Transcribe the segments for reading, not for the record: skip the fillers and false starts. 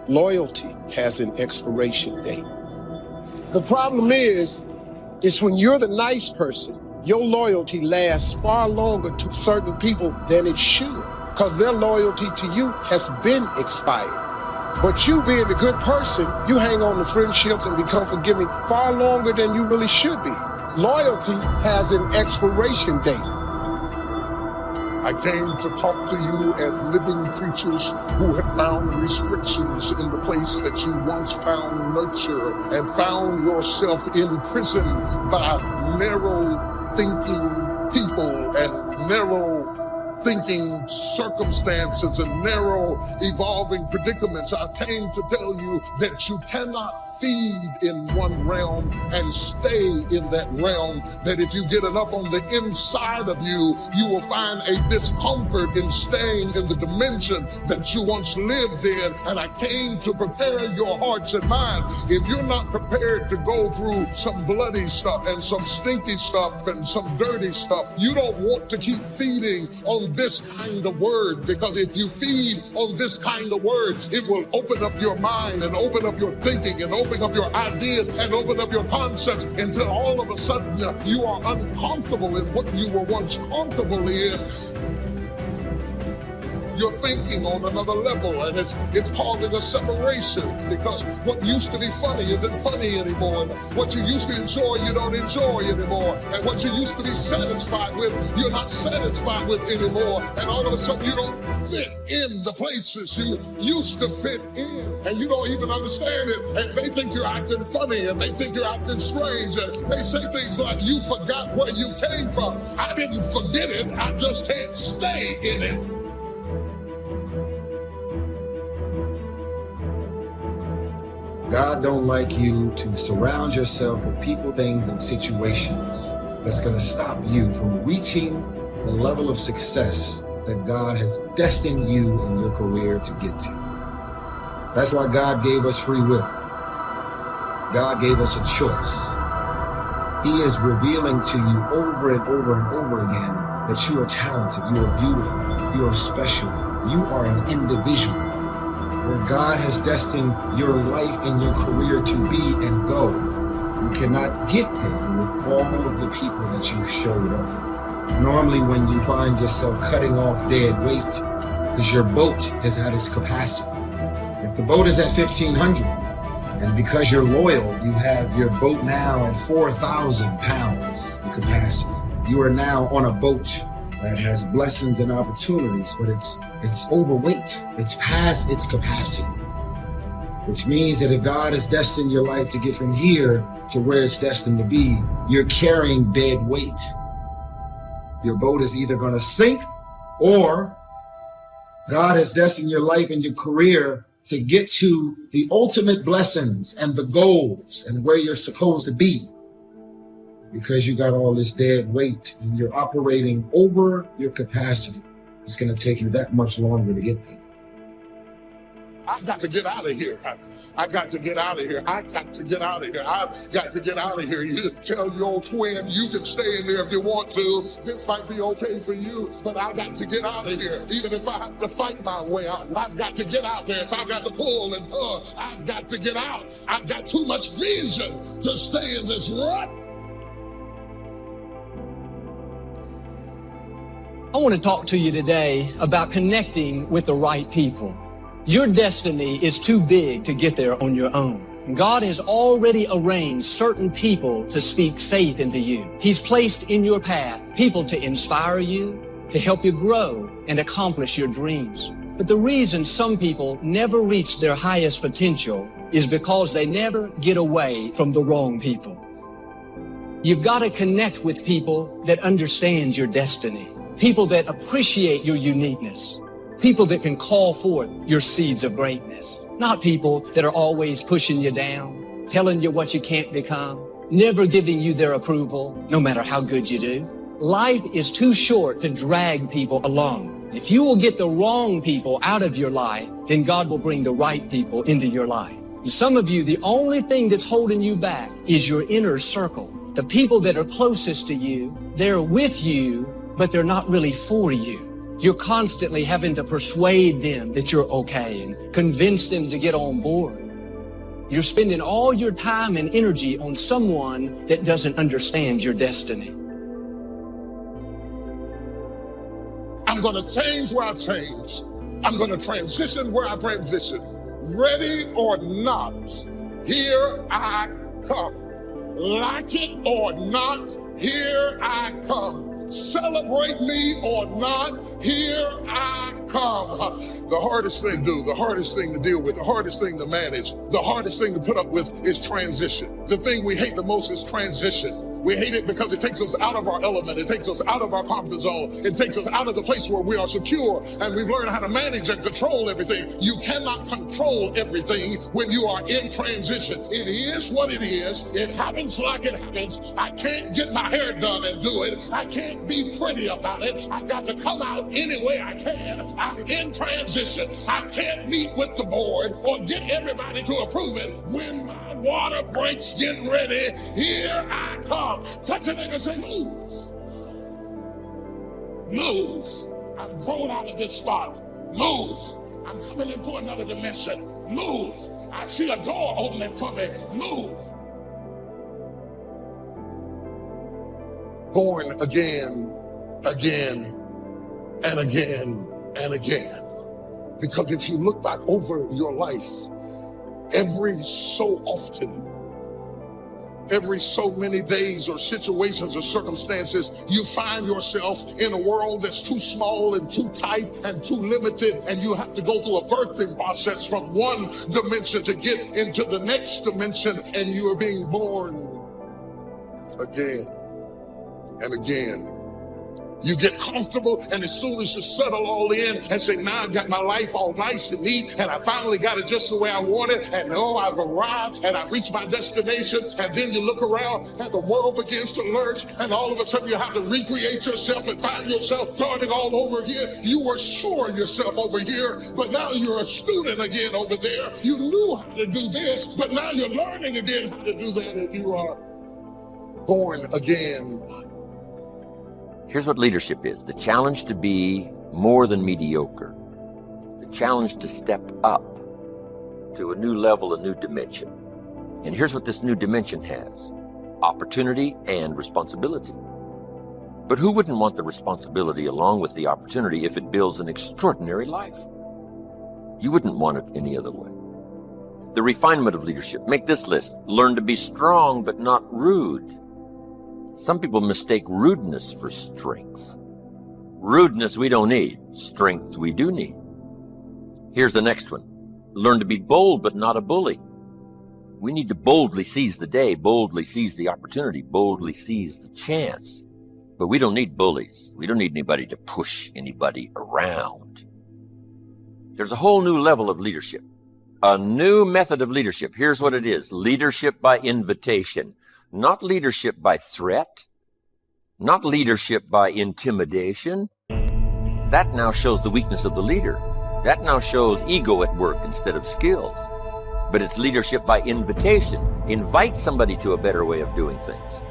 Loyalty has an expiration date. The problem is when you're the nice person, your loyalty lasts far longer to certain people than it should, because their loyalty to you has been expired. But you being the good person, you hang on to friendships and become forgiving far longer than you really should be. Loyalty has an expiration date. I came to talk to you as living creatures who have found restrictions in the place that you once found nurture and found yourself imprisoned by narrow thinking people and narrow thinking circumstances and narrow evolving predicaments. I came to tell you that you cannot feed in one realm and stay in that realm, that if you get enough on the inside of you, you will find a discomfort in staying in the dimension that you once lived in. And I came to prepare your hearts and minds. If you're not prepared to go through some bloody stuff and some stinky stuff and some dirty stuff, you don't want to keep feeding on this kind of word, because if you feed on this kind of word, it will open up your mind and open up your thinking and open up your ideas and open up your concepts until all of a sudden you are uncomfortable in what you were once comfortable in. You're thinking on another level, and it's causing a separation, because what used to be funny isn't funny anymore. What you used to enjoy, you don't enjoy anymore. And what you used to be satisfied with, you're not satisfied with anymore. And all of a sudden, you don't fit in the places you used to fit in. And you don't even understand it. And they think you're acting funny, and they think you're acting strange. And they say things like, you forgot where you came from. I didn't forget it. I just can't stay in it. God don't like you to surround yourself with people, things, and situations that's going to stop you from reaching the level of success that God has destined you in your career to get to. That's why God gave us free will. God gave us a choice. He is revealing to you over and over and over again that you are talented, you are beautiful, you are special, you are an individual. Where God has destined your life and your career to be and go, you cannot get there with all of the people that you showed up. Normally when you find yourself cutting off dead weight, because your boat is at its capacity. If the boat is at 1,500, and because you're loyal, you have your boat now at 4,000 pounds in capacity. You are now on a boat that has blessings and opportunities, but it's overweight. It's past its capacity, which means that if God has destined your life to get from here to where it's destined to be, you're carrying dead weight. Your boat is either going to sink, or God has destined your life and your career to get to the ultimate blessings and the goals and where you're supposed to be. Because you got all this dead weight and you're operating over your capacity, it's going to take you that much longer to get there. I've got to get out of here. I got to get out of here. I got to get out of here. I've got to get out of here. You tell your old twin, you can stay in there if you want to. This might be okay for you, but I got to get out of here. Even if I have to fight my way out, I've got to get out there. If I've got to pull and pull, I've got to get out. I've got too much vision to stay in this rut. I want to talk to you today about connecting with the right people. Your destiny is too big to get there on your own. God has already arranged certain people to speak faith into you. He's placed in your path people to inspire you, to help you grow and accomplish your dreams. But the reason some people never reach their highest potential is because they never get away from the wrong people. You've got to connect with people that understand your destiny. People that appreciate your uniqueness. People that can call forth your seeds of greatness. Not people that are always pushing you down, telling you what you can't become, never giving you their approval, no matter how good you do. Life is too short to drag people along. If you will get the wrong people out of your life, then God will bring the right people into your life. And some of you, the only thing that's holding you back is your inner circle. The people that are closest to you, they're with you, but they're not really for you. You're constantly having to persuade them that you're okay and convince them to get on board. You're spending all your time and energy on someone that doesn't understand your destiny. I'm going to change where I change. I'm going to transition where I transition. Ready or not, here I come. Like it or not, here I come. Celebrate me or not, here I come. The hardest thing to do, the hardest thing to deal with, the hardest thing to manage, the hardest thing to put up with is transition. The thing we hate the most is transition. We hate it because it takes us out of our element. It takes us out of our comfort zone. It takes us out of the place where we are secure and we've learned how to manage and control everything. You cannot control everything when you are in transition. It is what it is. It happens like it happens. I can't get my hair done and do it. I can't be pretty about it. I got to come out any way I can. I'm in transition. I can't meet with the board or get everybody to approve it. When my water breaks, get ready. Here I come. Touch your neighbor and say, move. Move. I'm grown out of this spot. Move. I'm coming into another dimension. Move. I see a door opening for me. Move. Born again, again, and again, and again. Because if you look back over your life, every so often, every so many days or situations or circumstances, you find yourself in a world that's too small and too tight and too limited, and you have to go through a birthing process from one dimension to get into the next dimension, and you are being born again and again. You get comfortable, and as soon as you settle all in and say, now I've got my life all nice and neat, and I finally got it just the way I want it, and oh, I've arrived, and I've reached my destination, and then you look around, and the world begins to lurch, and all of a sudden you have to recreate yourself and find yourself starting all over again. You were sure yourself over here, but now you're a student again over there. You knew how to do this, but now you're learning again how to do that, and you are born again. Here's what leadership is. The challenge to be more than mediocre. The challenge to step up to a new level, a new dimension. And here's what this new dimension has. Opportunity and responsibility. But who wouldn't want the responsibility along with the opportunity if it builds an extraordinary life? You wouldn't want it any other way. The refinement of leadership. Make this list. Learn to be strong but not rude. Some people mistake rudeness for strength. Rudeness we don't need. Strength we do need. Here's the next one. Learn to be bold but not a bully. We need to boldly seize the day, boldly seize the opportunity, boldly seize the chance. But we don't need bullies. We don't need anybody to push anybody around. There's a whole new level of leadership. A new method of leadership. Here's what it is. Leadership by invitation. Not leadership by threat, not leadership by intimidation. That now shows the weakness of the leader. That now shows ego at work instead of skills. But it's leadership by invitation. Invite somebody to a better way of doing things.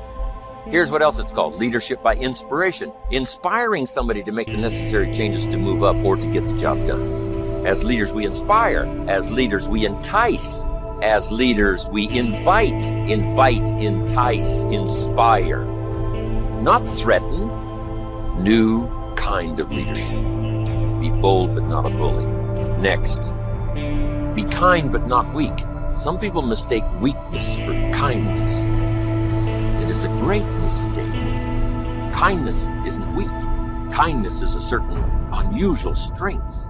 Here's what else it's called. Leadership by inspiration. Inspiring somebody to make the necessary changes to move up or to get the job done. As leaders, we inspire. As leaders, we entice. As leaders, we invite, entice, inspire, not threaten. New kind of leadership. Be bold but not a bully. Next, be kind but not weak. Some people mistake weakness for kindness. It is a great mistake. Kindness isn't weak. Kindness is a certain unusual strength.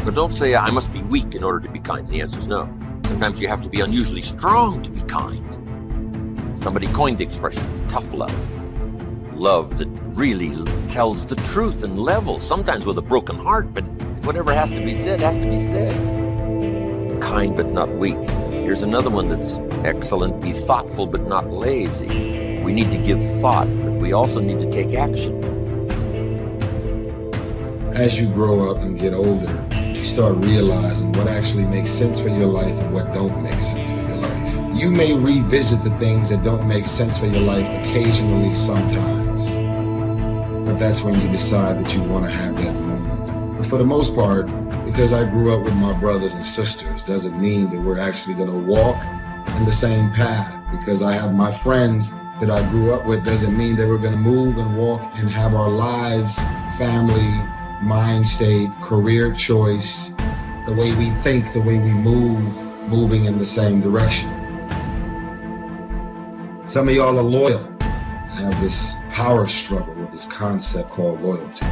But don't say, I must be weak in order to be kind. The answer is no. Sometimes you have to be unusually strong to be kind. Somebody coined the expression, tough love. Love that really tells the truth and levels, sometimes with a broken heart, but whatever has to be said, has to be said. Kind but not weak. Here's another one that's excellent. Be thoughtful but not lazy. We need to give thought, but we also need to take action. As you grow up and get older, you start realizing what actually makes sense for your life and what don't make sense for your life. You may revisit the things that don't make sense for your life occasionally sometimes. But that's when you decide that you want to have that moment. But for the most part, because I grew up with my brothers and sisters, doesn't mean that we're actually going to walk in the same path. Because I have my friends that I grew up with doesn't mean that we're going to move and walk and have our lives, family, mind state, career choice, the way we think, the way we move, moving in the same direction. Some of y'all are loyal, have this power struggle with this concept called loyalty.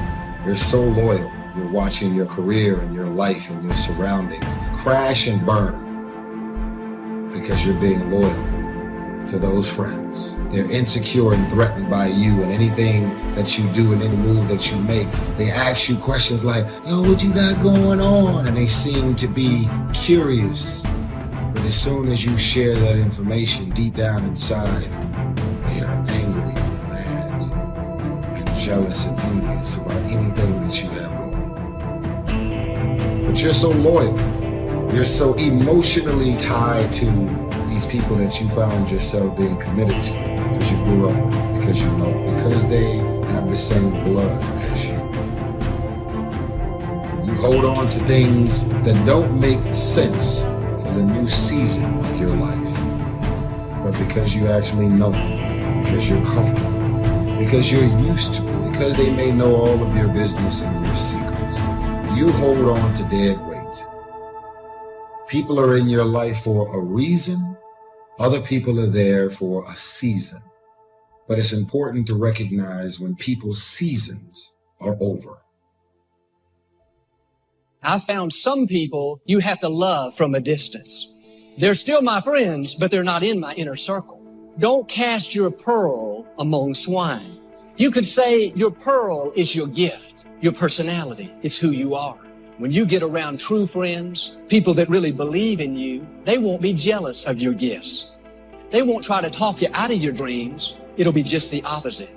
You're so loyal. You're watching your career and your life and your surroundings crash and burn because you're being loyal to those friends. They're insecure and threatened by you, and anything that you do and any move that you make, they ask you questions like, yo, what you got going on? And they seem to be curious. But as soon as you share that information deep down inside, they are angry and mad and jealous and envious about anything that you have going. But you're so loyal. You're so emotionally tied to these people that you found yourself being committed to because you grew up with them, because you know, because they have the same blood as you. You hold on to things that don't make sense for the new season of your life. But because you actually know them, because you're comfortable with them, because you're used to it, because they may know all of your business and your secrets, you hold on to dead weight. People are in your life for a reason. Other people are there for a season. But it's important to recognize when people's seasons are over. I found some people you have to love from a distance. They're still my friends, but they're not in my inner circle. Don't cast your pearl among swine. You could say your pearl is your gift, your personality. It's who you are. When you get around true friends, people that really believe in you, they won't be jealous of your gifts. They won't try to talk you out of your dreams. It'll be just the opposite.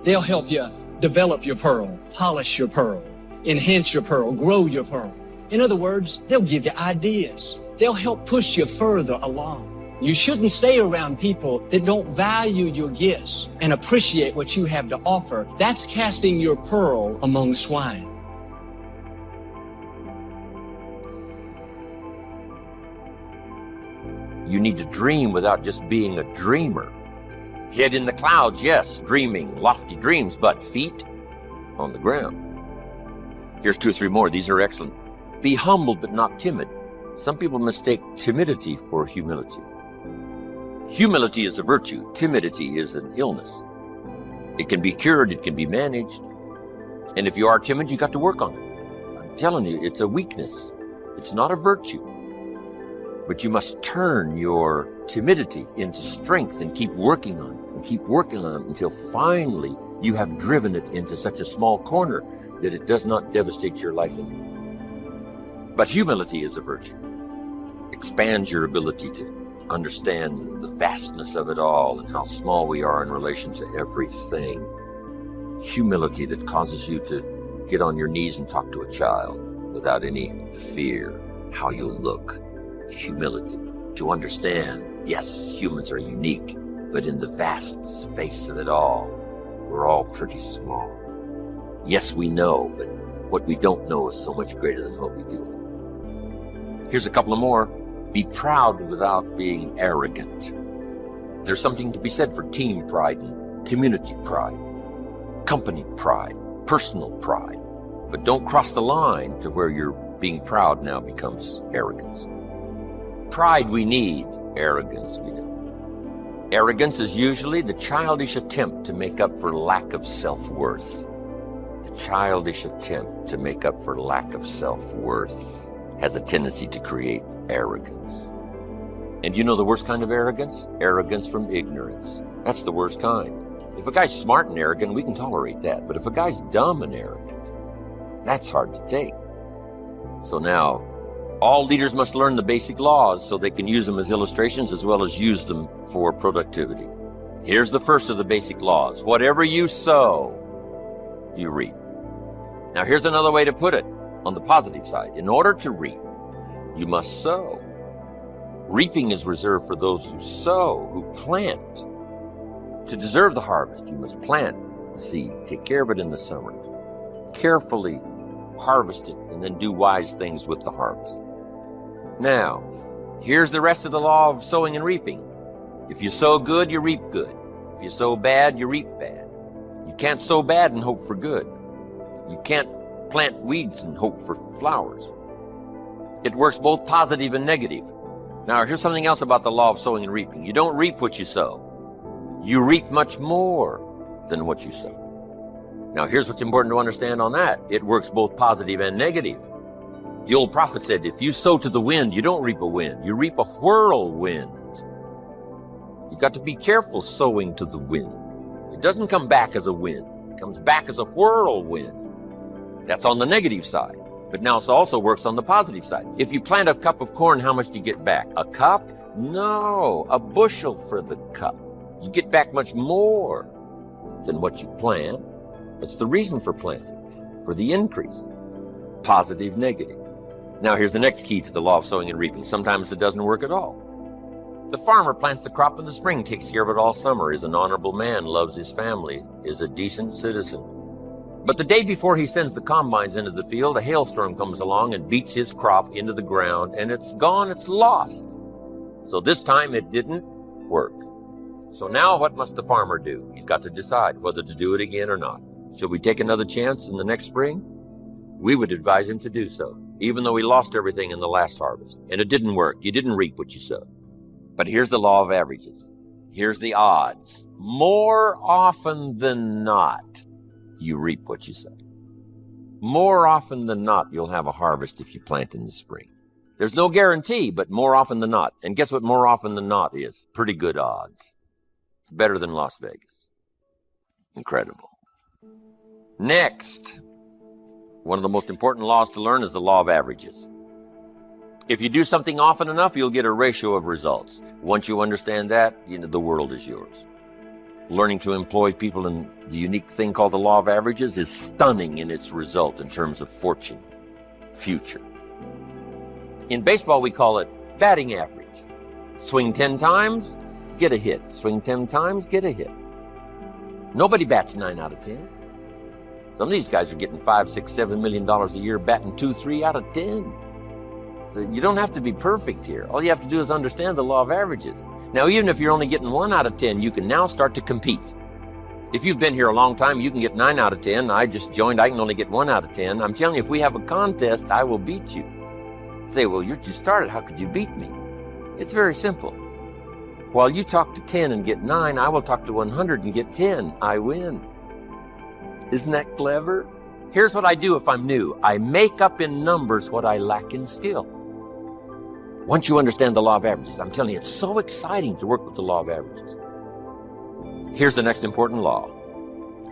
They'll help you develop your pearl, polish your pearl, enhance your pearl, grow your pearl. In other words, they'll give you ideas. They'll help push you further along. You shouldn't stay around people that don't value your gifts and appreciate what you have to offer. That's casting your pearl among swine. You need to dream without just being a dreamer. Head in the clouds, yes, dreaming lofty dreams, but feet on the ground. Here's 2 or 3 more. These are excellent. Be humble but not timid. Some people mistake timidity for humility. Humility is a virtue. Timidity is an illness. It can be cured. It can be managed. And if you are timid, you got to work on it. I'm telling you, it's a weakness. It's not a virtue. But you must turn your timidity into strength and keep working on it and keep working on it until finally you have driven it into such a small corner that it does not devastate your life anymore. But humility is a virtue. Expands your ability to understand the vastness of it all and how small we are in relation to everything. Humility that causes you to get on your knees and talk to a child without any fear how you'll look. Humility to understand, yes, humans are unique, but in the vast space of it all, we're all pretty small. Yes, we know, but what we don't know is so much greater than what we do. Here's a couple of more. Be proud without being arrogant. There's something to be said for team pride and community pride, company pride, personal pride. But don't cross the line to where your being proud now becomes arrogance. Pride we need, arrogance we don't. Arrogance is usually the childish attempt to make up for lack of self-worth. The childish attempt to make up for lack of self-worth has a tendency to create arrogance. And you know the worst kind of arrogance? Arrogance from ignorance. That's the worst kind. If a guy's smart and arrogant, we can tolerate that. But if a guy's dumb and arrogant, that's hard to take. So now, all leaders must learn the basic laws so they can use them as illustrations as well as use them for productivity. Here's the first of the basic laws. Whatever you sow, you reap. Now here's another way to put it on the positive side. In order to reap, you must sow. Reaping is reserved for those who sow, who plant. To deserve the harvest, you must plant seed. Take care of it in the summer. Carefully harvest it, and then do wise things with the harvest. Now, here's the rest of the law of sowing and reaping. If you sow good, you reap good. If you sow bad, you reap bad. You can't sow bad and hope for good. You can't plant weeds and hope for flowers. It works both positive and negative. Now, here's something else about the law of sowing and reaping. You don't reap what you sow. You reap much more than what you sow. Now, here's what's important to understand on that. It works both positive and negative. The old prophet said, if you sow to the wind, you don't reap a wind. You reap a whirlwind. You got to be careful sowing to the wind. It doesn't come back as a wind. It comes back as a whirlwind. That's on the negative side. But now it also works on the positive side. If you plant a cup of corn, how much do you get back? A cup? No, a bushel for the cup. You get back much more than what you plant. That's the reason for planting, for the increase. Positive, negative. Now here's the next key to the law of sowing and reaping. Sometimes it doesn't work at all. The farmer plants the crop in the spring, takes care of it all summer, is an honorable man, loves his family, is a decent citizen. But the day before he sends the combines into the field, a hailstorm comes along and beats his crop into the ground, and it's gone, it's lost. So this time it didn't work. So now what must the farmer do? He's got to decide whether to do it again or not. Should we take another chance in the next spring? We would advise him to do so, even though he lost everything in the last harvest. And it didn't work. You didn't reap what you sowed. But here's the law of averages. Here's the odds. More often than not, you reap what you sow. More often than not, you'll have a harvest if you plant in the spring. There's no guarantee, but more often than not. And guess what more often than not is? Pretty good odds. It's better than Las Vegas. Incredible. Next, one of the most important laws to learn is the law of averages. If you do something often enough, you'll get a ratio of results. Once you understand that, the world is yours. Learning to employ people in the unique thing called the law of averages is stunning in its result in terms of fortune, future. In baseball, we call it batting average. Swing 10 times, get a hit. Swing 10 times, get a hit. Nobody bats 9 out of 10. Some of these guys are getting $5, $6, $7 million a year, batting 2, 3 out of 10. So you don't have to be perfect here. All you have to do is understand the law of averages. Now, even if you're only getting 1 out of 10, you can now start to compete. If you've been here a long time, you can get 9 out of 10. I just joined, I can only get 1 out of 10. I'm telling you, if we have a contest, I will beat you. Say, well, you just started, how could you beat me? It's very simple. While you talk to 10 and get 9, I will talk to 100 and get 10. I win. Isn't that clever? Here's what I do if I'm new. I make up in numbers what I lack in skill. Once you understand the law of averages, I'm telling you, it's so exciting to work with the law of averages. Here's the next important law,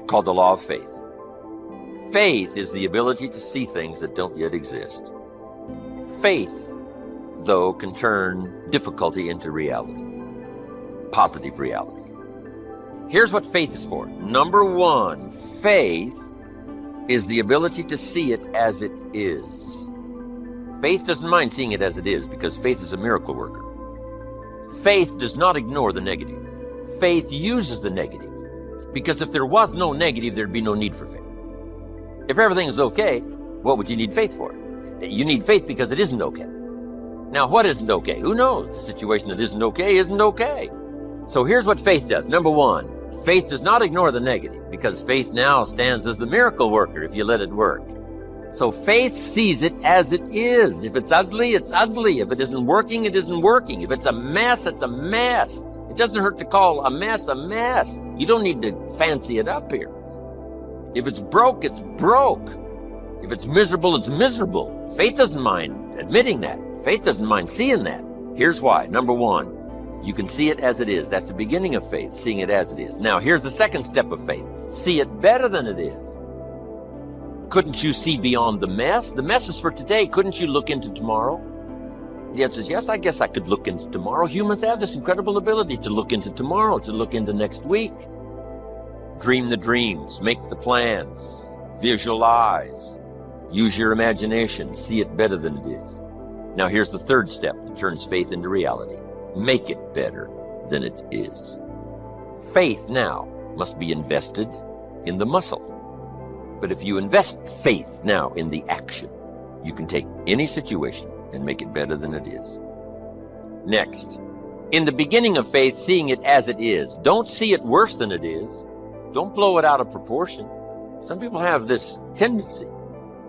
called the law of faith. Faith is the ability to see things that don't yet exist. Faith, though, can turn difficulty into reality, positive reality. Here's what faith is for. Number 1, faith is the ability to see it as it is. Faith doesn't mind seeing it as it is because faith is a miracle worker. Faith does not ignore the negative. Faith uses the negative because if there was no negative, there'd be no need for faith. If everything is okay, what would you need faith for? You need faith because it isn't okay. Now, what isn't okay? Who knows? The situation that isn't okay. So here's what faith does. Number 1, faith does not ignore the negative because faith now stands as the miracle worker if you let it work. So faith sees it as it is. If it's ugly, it's ugly. If it isn't working, it isn't working. If it's a mess, it's a mess. It doesn't hurt to call a mess a mess. You don't need to fancy it up here. If it's broke, it's broke. If it's miserable, it's miserable. Faith doesn't mind admitting that. Faith doesn't mind seeing that. Here's why. Number 1, you can see it as it is. That's the beginning of faith, seeing it as it is. Now, here's the second step of faith. See it better than it is. Couldn't you see beyond the mess? The mess is for today. Couldn't you look into tomorrow? The answer is yes, I guess I could look into tomorrow. Humans have this incredible ability to look into tomorrow, to look into next week. Dream the dreams, make the plans, visualize, use your imagination, see it better than it is. Now here's the third step that turns faith into reality. Make it better than it is. Faith now must be invested in the muscle. But if you invest faith now in the action, you can take any situation and make it better than it is. Next, in the beginning of faith, seeing it as it is. Don't see it worse than it is. Don't blow it out of proportion. Some people have this tendency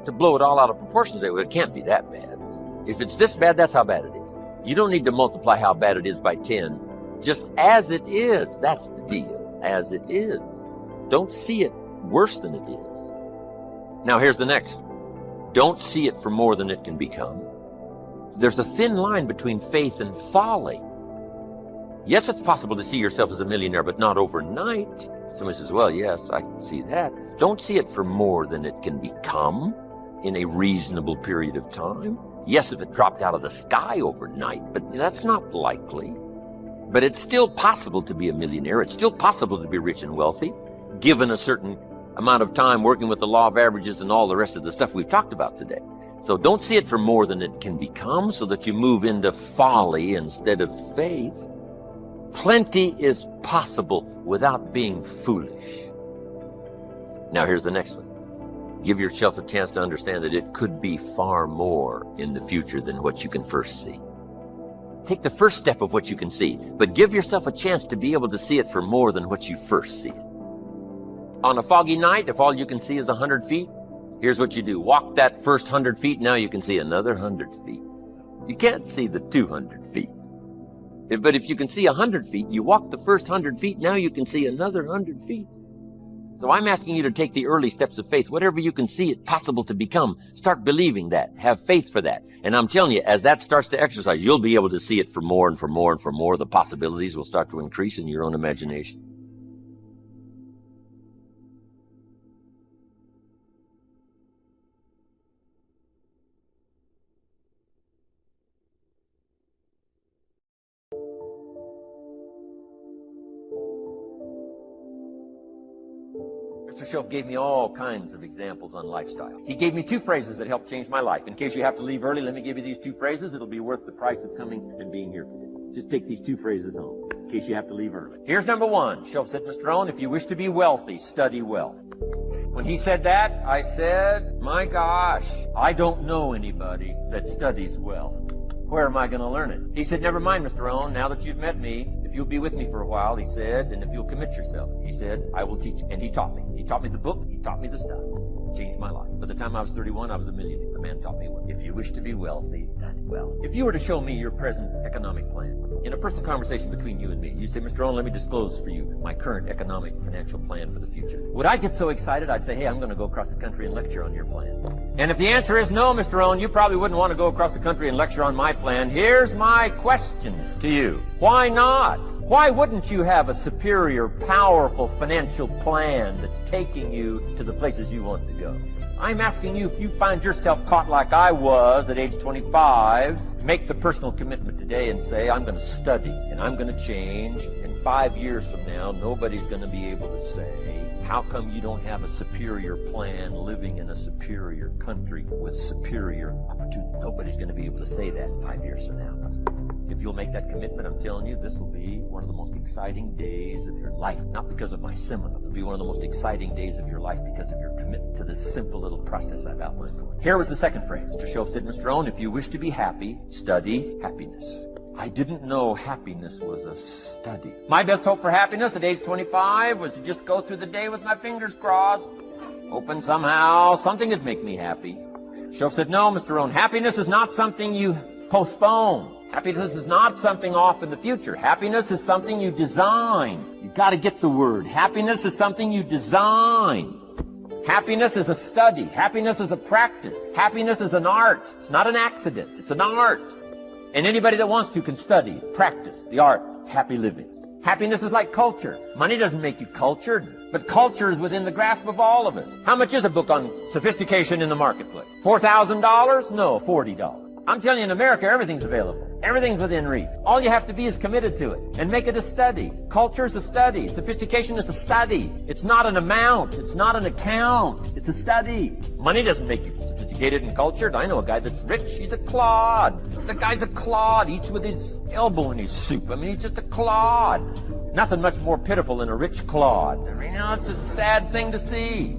to blow it all out of proportion and say, well, it can't be that bad. If it's this bad, that's how bad it is. You don't need to multiply how bad it is by 10. Just as it is, that's the deal. As it is. Don't see it worse than it is. Now here's the next. Don't see it for more than it can become. There's a thin line between faith and folly. Yes, it's possible to see yourself as a millionaire, but not overnight. Somebody says, well, yes, I can see that. Don't see it for more than it can become in a reasonable period of time. Yes, if it dropped out of the sky overnight, but that's not likely. But it's still possible to be a millionaire. It's still possible to be rich and wealthy, given a certain amount of time working with the law of averages and all the rest of the stuff we've talked about today. So don't see it for more than it can become so that you move into folly instead of faith. Plenty is possible without being foolish. Now here's the next one. Give yourself a chance to understand that it could be far more in the future than what you can first see. Take the first step of what you can see, but give yourself a chance to be able to see it for more than what you first see it. On a foggy night, if all you can see is 100 feet, here's what you do. Walk that first 100 feet, now you can see another 100 feet. You can't see the 200 feet. But if you can see 100 feet, you walk the first 100 feet, now you can see another 100 feet. So I'm asking you to take the early steps of faith. Whatever you can see it possible to become, start believing that. Have faith for that. And I'm telling you, as that starts to exercise, you'll be able to see it for more and for more and for more. The possibilities will start to increase in your own imagination. Mr. Shelf gave me all kinds of examples on lifestyle. He gave me 2 phrases that helped change my life. In case you have to leave early, let me give you these 2 phrases. It'll be worth the price of coming and being here today. Just take these 2 phrases home, in case you have to leave early. Here's number 1. Shelf said, Mr. Rohn, if you wish to be wealthy, study wealth. When he said that, I said, my gosh, I don't know anybody that studies wealth. Where am I going to learn it? He said, never mind, Mr. Rohn, now that you've met me, if you'll be with me for a while, he said, and if you'll commit yourself, he said, I will teach you. And he taught me. He taught me the book. He taught me the stuff. Changed my life. By the time I was 31, I was a millionaire. The man taught me what. If you wish to be wealthy, study wealth. If you were to show me your present economic plan, in a personal conversation between you and me, you say, Mr. Rohn, let me disclose for you my current economic financial plan for the future. Would I get so excited? I'd say, hey, I'm going to go across the country and lecture on your plan. And if the answer is no, Mr. Rohn, you probably wouldn't want to go across the country and lecture on my plan. Here's my question to you. Why not? Why wouldn't you have a superior, powerful financial plan that's taking you to the places you want to go? I'm asking you, if you find yourself caught like I was at age 25, make the personal commitment today and say, I'm going to study and I'm going to change. And 5 years from now, nobody's going to be able to say, how come you don't have a superior plan living in a superior country with superior opportunity? Nobody's going to be able to say that 5 years from now. If you'll make that commitment, I'm telling you, this will be one of the most exciting days of your life. Not because of my seminar. It'll be one of the most exciting days of your life because of your commitment to this simple little process I've outlined for you. Here was the second phrase. Mr. Shelf said, Mr. Rohn, if you wish to be happy, study happiness. I didn't know happiness was a study. My best hope for happiness at age 25 was to just go through the day with my fingers crossed, hoping somehow something would make me happy. Shelf said, no, Mr. Rohn, happiness is not something you postpone. Happiness is not something off in the future. Happiness is something you design. You've got to get the word. Happiness is something you design. Happiness is a study. Happiness is a practice. Happiness is an art. It's not an accident. It's an art. And anybody that wants to can study, practice the art, happy living. Happiness is like culture. Money doesn't make you cultured, but culture is within the grasp of all of us. How much is a book on sophistication in the marketplace? $4,000? No, $40. I'm telling you, in America, everything's available. Everything's within reach. All you have to be is committed to it and make it a study. Culture is a study. Sophistication is a study. It's not an amount. It's not an account. It's a study. Money doesn't make you sophisticated and cultured. I know a guy that's rich. He's a clod. The guy's a clod. Eats with his elbow in his soup. I mean, he's just a clod. Nothing much more pitiful than a rich clod. I mean, it's a sad thing to see.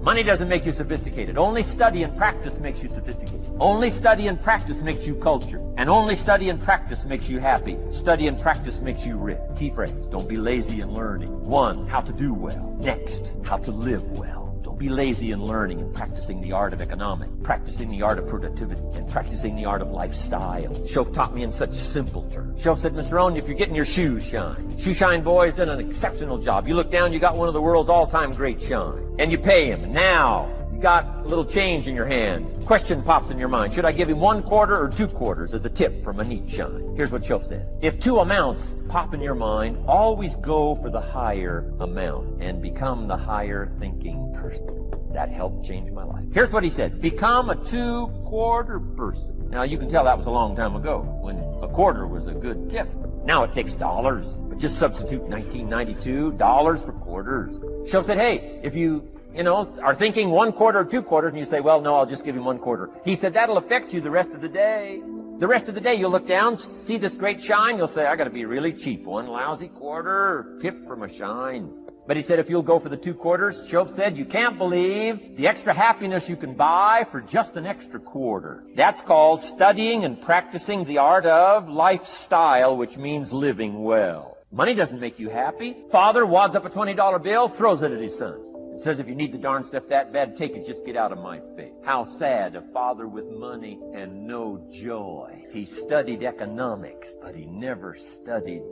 Money doesn't make you sophisticated. Only study and practice makes you sophisticated. Only study and practice makes you cultured. And only study and practice makes you happy. Study and practice makes you rich. Key phrase, don't be lazy in learning. 1, how to do well. Next, how to live well. Don't be lazy in learning and practicing the art of economics, practicing the art of productivity, and practicing the art of lifestyle. Shoaff taught me in such simple terms. Shoaff said, Mr. Rohn, if you're getting your shoes shined, Shoe Shine Boy's done an exceptional job. You look down, you got one of the world's all-time great shine. And you pay him. Now, you got a little change in your hand. Question pops in your mind. Should I give him 1 quarter or 2 quarters as a tip from a neat shine? Here's what Shoaff said. If 2 amounts pop in your mind, always go for the higher amount and become the higher thinking person. That helped change my life. Here's what he said. Become a 2-quarter person. Now, you can tell that was a long time ago when a quarter was a good tip. Now it takes dollars. But just substitute 1992 dollars for quarters. Shoaff said, hey, if you are thinking 1 quarter or 2 quarters, and you say, well, no, I'll just give him 1 quarter. He said, that'll affect you the rest of the day. The rest of the day, you'll look down, see this great shine, you'll say, I gotta be really cheap. 1 lousy quarter, tip from a shine. But he said, if you'll go for the 2 quarters, Shoaff said, you can't believe the extra happiness you can buy for just an extra quarter. That's called studying and practicing the art of lifestyle, which means living well. Money doesn't make you happy. Father wads up a $20 bill, throws it at his son. It says, if you need the darn stuff that bad, take it, just get out of my face. How sad, a father with money and no joy. He studied economics, but he never studied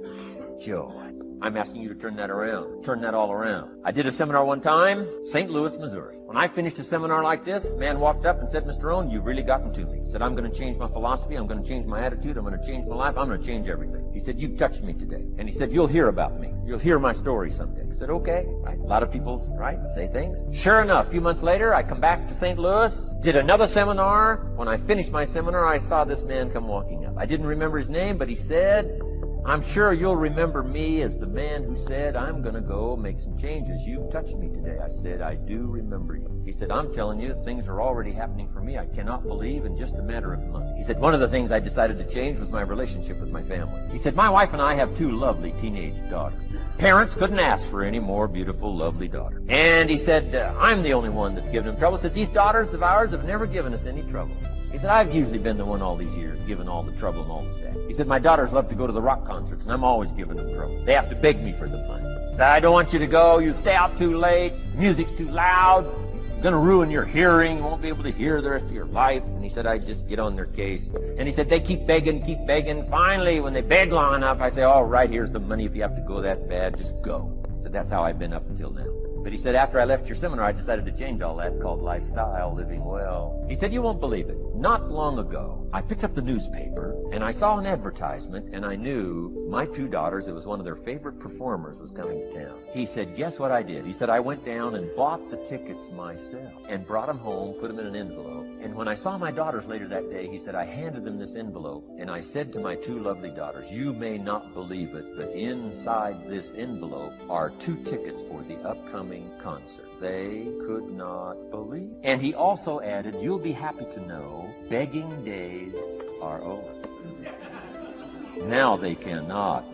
joy. I'm asking you to turn that around. Turn that all around. I did a seminar one time, St. Louis, Missouri. When I finished a seminar like this, a man walked up and said, Mr. Rohn, you've really gotten to me. He said, I'm going to change my philosophy. I'm going to change my attitude. I'm going to change my life. I'm going to change everything. He said, you've touched me today. And he said, you'll hear about me. You'll hear my story someday. I said, okay. Right? A lot of people, right, say things. Sure enough, a few months later, I come back to St. Louis, did another seminar. When I finished my seminar, I saw this man come walking up. I didn't remember his name, but he said, I'm sure you'll remember me as the man who said, I'm going to go make some changes. You've touched me today. I said, I do remember you. He said, I'm telling you, things are already happening for me. I cannot believe in just a matter of months. He said, one of the things I decided to change was my relationship with my family. He said, my wife and I have 2 lovely teenage daughters. Parents couldn't ask for any more beautiful, lovely daughters. And he said, I'm the only one that's given them trouble. He said, these daughters of ours have never given us any trouble. He said, I've usually been the one all these years, giving all the trouble and all the sad. He said, my daughters love to go to the rock concerts, and I'm always giving them trouble. They have to beg me for the money. He said, I don't want you to go. You stay out too late. Music's too loud. It's going to ruin your hearing. You won't be able to hear the rest of your life. And he said, I just get on their case. And he said, they keep begging. Finally, when they beg long enough, I say, all right, here's the money. If you have to go that bad, just go. So that's how I've been up until now. But he said, after I left your seminar, I decided to change all that, called lifestyle, living well. He said, you won't believe it. Not long ago, I picked up the newspaper, and I saw an advertisement, and I knew my 2 daughters, it was one of their favorite performers, was coming to town. He said, guess what I did? He said, I went down and bought the tickets myself, and brought them home, put them in an envelope. And when I saw my daughters later that day, he said, I handed them this envelope, and I said to my 2 lovely daughters, you may not believe it, but inside this envelope are 2 tickets for the upcoming concert. They could not believe. And he also added, you'll be happy to know, begging days are over. Now they cannot.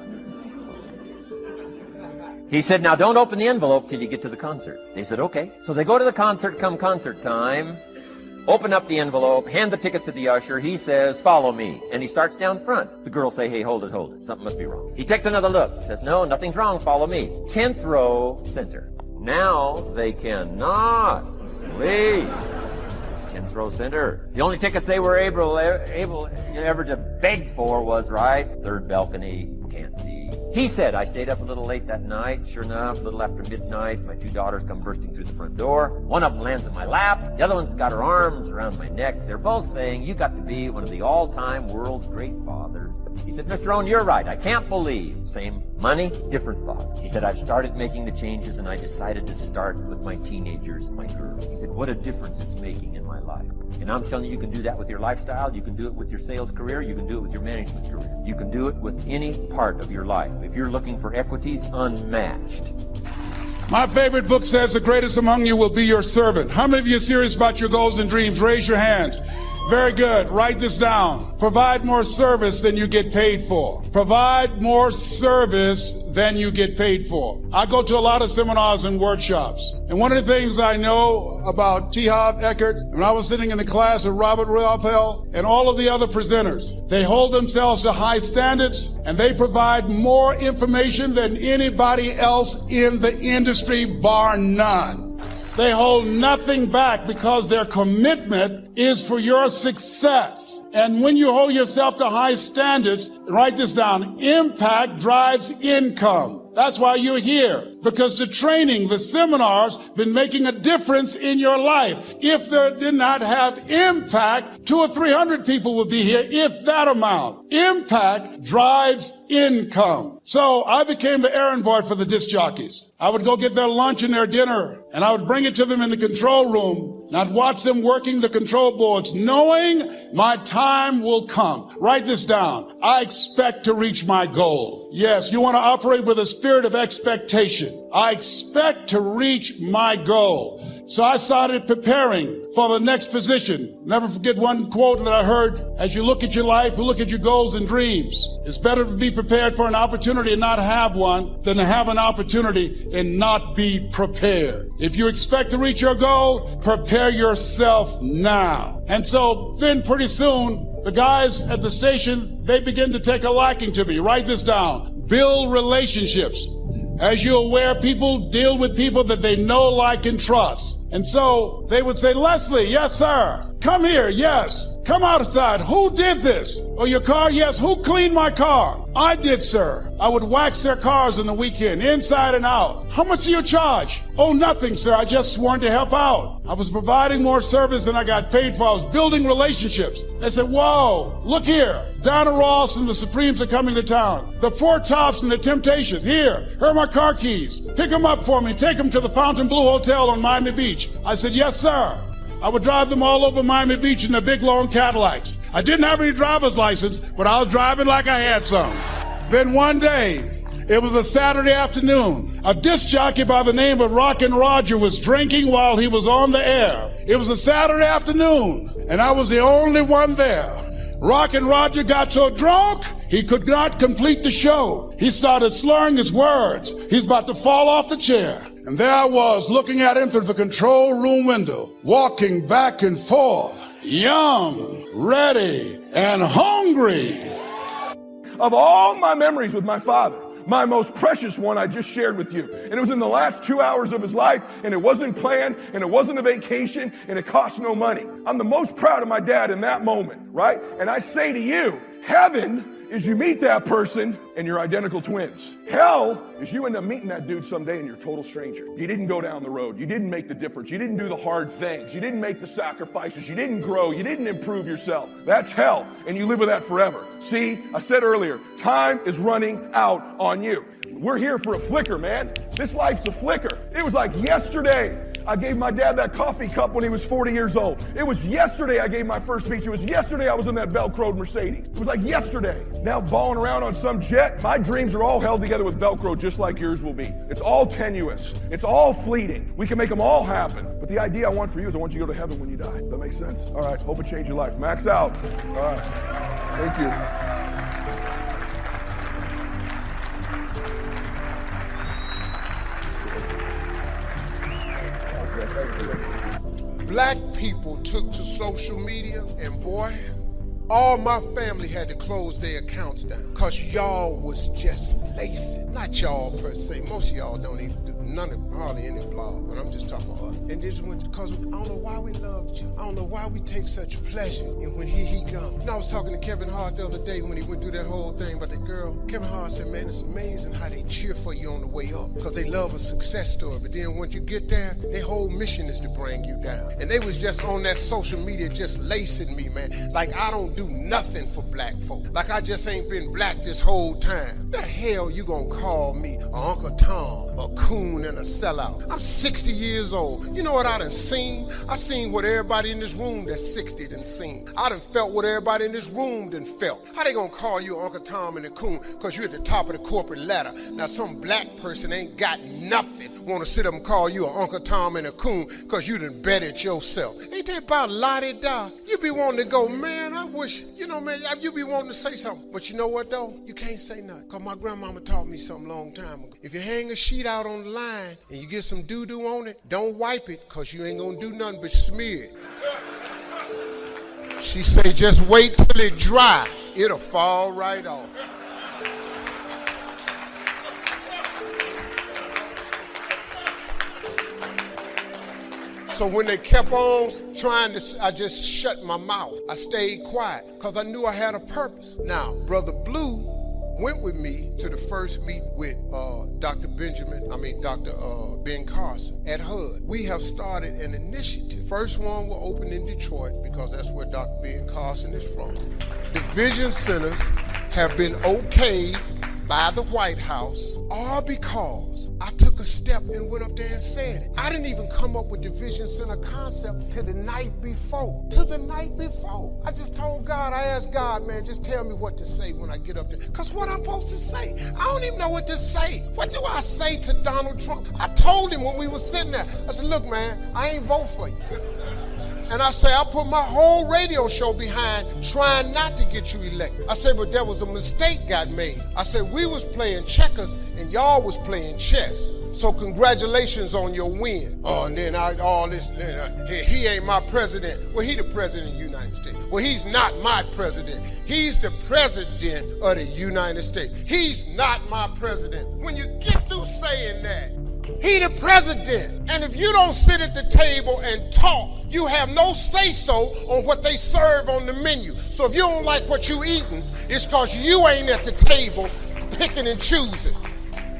He said, now don't open the envelope till you get to the concert. They said, okay. So they go to the concert, come concert time, open up the envelope, hand the tickets to the usher. He says, follow me. And he starts down front. The girls say, hey, hold it. Something must be wrong. He takes another look. Says, no, nothing's wrong. Follow me. 10th row, center. Now they cannot leave. 10th row center. The only tickets they were able ever to beg for was, right, 3rd balcony, can't see. He said, I stayed up a little late that night. Sure enough, a little after midnight, my 2 daughters come bursting through the front door. One of them lands in my lap. The other one's got her arms around my neck. They're both saying, you got to be one of the all-time world's great fathers. He said, Mr. Rohn, you're right. I can't believe. Same Money, different thought. He said, I've started making the changes and I decided to start with my teenagers, my girls. He said, what a difference it's making in my life. And I'm telling you, you can do that with your lifestyle. You can do it with your sales career. You can do it with your management career. You can do it with any part of your life. If you're looking for equities, unmatched. My favorite book says the greatest among you will be your servant. How many of you are serious about your goals and dreams? Raise your hands. Very good. Write this down. Provide more service than you get paid for. Provide more service than you get paid for. I go to a lot of seminars and workshops. And one of the things I know about T. Harv Eckert, when I was sitting in the class with Robert Ruppel and all of the other presenters, they hold themselves to high standards and they provide more information than anybody else in the industry, bar none. They hold nothing back because their commitment is for your success. And when you hold yourself to high standards, write this down, impact drives income. That's why you're here, because the training, the seminars, been making a difference in your life. If there did not have impact, 200 or 300 people would be here, if that amount. Impact drives income. So I became the errand boy for the disc jockeys. I would go get their lunch and their dinner, and I would bring it to them in the control room, and I'd watch them working the control boards, knowing my time will come. Write this down. I expect to reach my goal. Yes, you want to operate with a spirit of expectation. I expect to reach my goal. So I started preparing for the next position. Never forget one quote that I heard: as you look at your life, you look at your goals and dreams. It's better to be prepared for an opportunity and not have one than to have an opportunity and not be prepared. If you expect to reach your goal, prepare yourself now. And so then pretty soon, the guys at the station, they begin to take a liking to me. Write this down. Build relationships. As you're aware, people deal with people that they know, like, and trust. And so they would say, Leslie, yes, sir. Come here, yes. Come outside. Who did this? Oh, your car? Yes. Who cleaned my car? I did, sir. I would wax their cars on the weekend, inside and out. How much do you charge? Oh, nothing, sir. I just sworn to help out. I was providing more service than I got paid for. I was building relationships. They said, whoa, look here. Donna Ross and the Supremes are coming to town. The Four Tops and the Temptations. Here are my car keys. Pick them up for me. Take them to the Fontainebleau Hotel on Miami Beach. I said, yes, sir. I would drive them all over Miami Beach in their big, long Cadillacs. I didn't have any driver's license, but I was driving like I had some. Then one day, it was a Saturday afternoon. A disc jockey by the name of Rockin' Roger was drinking while he was on the air. It was a Saturday afternoon, and I was the only one there. Rockin' Roger got so drunk, he could not complete the show. He started slurring his words. He's about to fall off the chair. And there I was, looking at him through the control room window, walking back and forth, young, ready, and hungry. Of all my memories with my father, my most precious one I just shared with you. And it was in the last 2 hours of his life, and it wasn't planned, and it wasn't a vacation, and it cost no money. I'm the most proud of my dad in that moment, right? And I say to you, heaven is you meet that person and you're identical twins. Hell is you end up meeting that dude someday and you're a total stranger. You didn't go down the road. You didn't make the difference. You didn't do the hard things. You didn't make the sacrifices. You didn't grow. You didn't improve yourself. That's hell, and you live with that forever. See, I said earlier, time is running out on you. We're here for a flicker, man. This life's a flicker. It was like yesterday I gave my dad that coffee cup when he was 40 years old. It was yesterday I gave my first speech. It was yesterday I was in that Velcroed Mercedes. It was like yesterday. Now balling around on some jet, my dreams are all held together with Velcro just like yours will be. It's all tenuous. It's all fleeting. We can make them all happen. But the idea I want for you is I want you to go to heaven when you die. That makes sense? All right, hope it changed your life. Max out. All right. Thank you. Black people took to social media, and boy, all my family had to close their accounts down because y'all was just lazy. Not y'all per se. Most of y'all don't even do hardly any blog, but I'm just talking about us. And this went because I don't know why we loved you. I don't don't know why we take such pleasure in when he gone. And I was talking to Kevin Hart the other day when he went through that whole thing about the girl. Kevin Hart said, man, it's amazing how they cheer for you on the way up because they love a success story. But then once you get there, their whole mission is to bring you down. And they was just on that social media just lacing me, man. Like I don't do nothing for black folk. Like I just ain't been black this whole time. The hell you gonna call me a Uncle Tom, a coon, and a sellout? I'm 60 years old. You know what I done seen? I seen what everybody in this room that's 60 done seen. I done felt what everybody in this room done felt. How they gonna call you Uncle Tom and a coon because you're at the top of the corporate ladder? Now some black person ain't got nothing wanna sit up and call you an Uncle Tom and a coon because you done bet it yourself. Ain't that about la-di-da? You be wanting to go, man, I wish, you know, man, you be wanting to say something. But you know what though? You can't say nothing. Because my grandmama taught me something a long time ago. If you hang a sheet out on the line and you get some doo-doo on it, don't wipe it because you ain't gonna do nothing but smear it. She say just wait till it dry. It'll fall right off. So when they kept on trying to, I just shut my mouth. I stayed quiet because I knew I had a purpose. Now, Brother Blue went with me to the first meet with Dr. Ben Carson at HUD. We have started an initiative. First one will open in Detroit because that's where Dr. Ben Carson is from. The vision centers have been okayed by the White House, all because I took a step and went up there and said it. I didn't even come up with the Vision Center concept till the night before. I just told God, I asked God, man, just tell me what to say when I get up there. Because what I'm supposed to say, I don't even know what to say. What do I say to Donald Trump? I told him when we were sitting there, I said, look, man, I ain't vote for you. And I say, I put my whole radio show behind trying not to get you elected. I said, but there was a mistake got made. I said, we was playing checkers and y'all was playing chess. So congratulations on your win. Oh, and then he ain't my president. Well, he the president of the United States. Well, he's not my president. He's the president of the United States. He's not my president. When you get through saying that, he the president. And if you don't sit at the table and talk, you have no say-so on what they serve on the menu. So if you don't like what you eating, it's because you ain't at the table picking and choosing.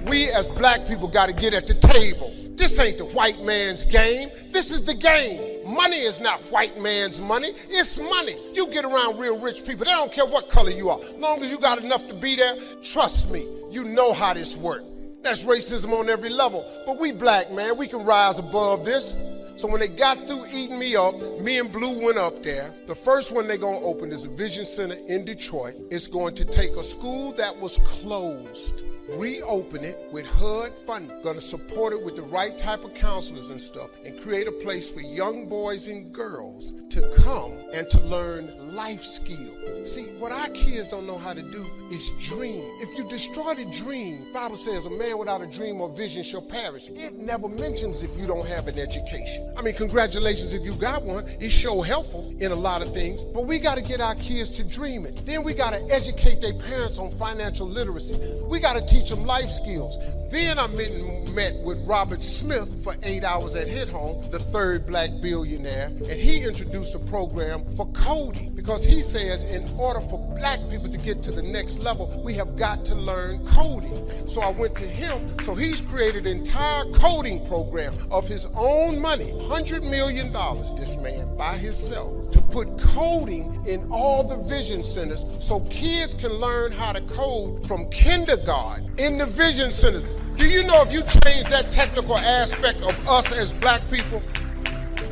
We as black people got to get at the table. This ain't the white man's game. This is the game. Money is not white man's money. It's money. You get around real rich people, they don't care what color you are. As long as you got enough to be there, trust me, you know how this works. That's racism on every level. But we black, man, we can rise above this. So when they got through eating me up, me and Blue went up there. The first one they're going to open is a Vision Center in Detroit. It's going to take a school that was closed, reopen it with HUD funding, going to support it with the right type of counselors and stuff, and create a place for young boys and girls to come and to learn life skills. See, what our kids don't know how to do is dream. If you destroy the dream, the Bible says a man without a dream or vision shall perish. It never mentions if you don't have an education. I mean, congratulations if you got one. It's sure helpful in a lot of things, but we got to get our kids to dream it. Then we got to educate their parents on financial literacy. We got to teach them life skills. Then I met with Robert Smith for 8 hours at Hit Home, the third black billionaire, and he introduced a program for coding because he says in order for black people to get to the next level, we have got to learn coding. So I went to him, so he's created an entire coding program of his own money, $100 million, this man by himself, to put coding in all the vision centers so kids can learn how to code from kindergarten in the vision centers. Do you know if you change that technical aspect of us as black people,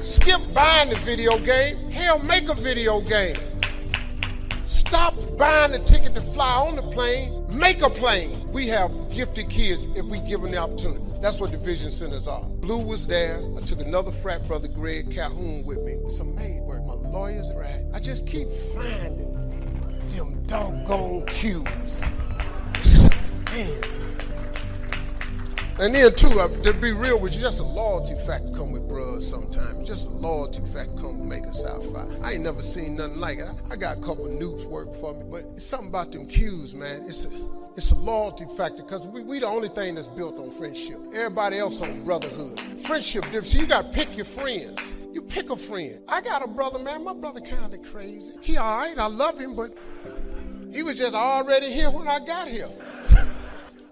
skip buying the video game, hell, make a video game. Stop buying the ticket to fly on the plane, make a plane. We have gifted kids if we give them the opportunity. That's what the vision centers are. Blue was there. I took another frat brother, Greg Calhoun, with me. It's amazing where my lawyer's right. I just keep finding them doggone cues. Man. And then too, to be real with you, just a loyalty factor come with bros sometimes. Just a loyalty factor come to make us out fight. I ain't never seen nothing like it. I got a couple of noobs work for me, but it's something about them cues, man. It's a loyalty factor because we the only thing that's built on friendship. Everybody else on brotherhood. Friendship different. So you got to pick your friends. You Pick a friend. I got a brother, man. My brother kind of crazy. He all right. I love him, but he was just already here when I got here.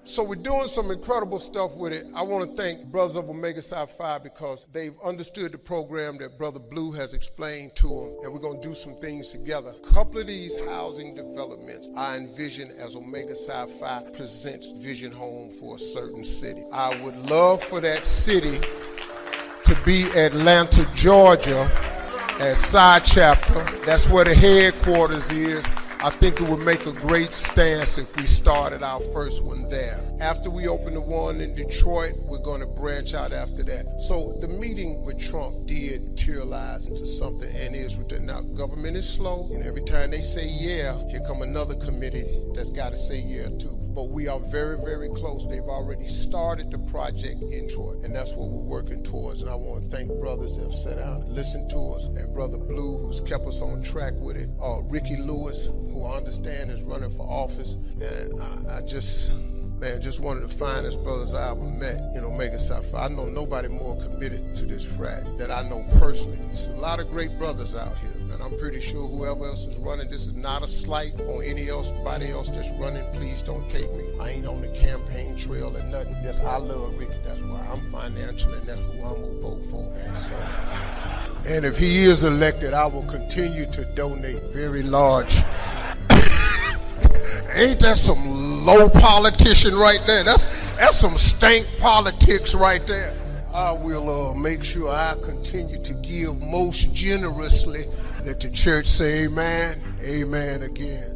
So we're doing some incredible stuff with it. I want to thank Brothers of Omega Psi Phi because they've understood the program that Brother Blue has explained to them, and we're going to do some things together. A couple of these housing developments I envision as Omega Psi Phi presents Vision Home for a certain city. I would love for that city to be Atlanta, Georgia, as Psi Chapter. That's where the headquarters is. I think it would make a great stance if we started our first one there. After we open the one in Detroit, we're going to branch out after that. So the meeting with Trump did materialize into something and is written. Now, government is slow, and every time they say yeah, here come another committee that's got to say yeah too. But we are very, very close. They've already started the project in Detroit, and that's what we're working towards. And I want to thank brothers that have sat down and listened to us, and Brother Blue, who's kept us on track with it, Ricky Lewis, who I understand is running for office, and I just one of the finest brothers I ever met in Omega Psi Phi. I know nobody more committed to this frat that I know personally. There's a lot of great brothers out here. And I'm pretty sure whoever else is running, this is not a slight on anybody else that's running. Please don't take me. I ain't on the campaign trail or nothing. Just I love Ricky. That's why I'm financial, and that's who I'm gonna vote for. And if he is elected, I will continue to donate very large. Ain't that some low politician right there? That's some stank politics right there. I will make sure I continue to give most generously. Let the church say amen, amen again.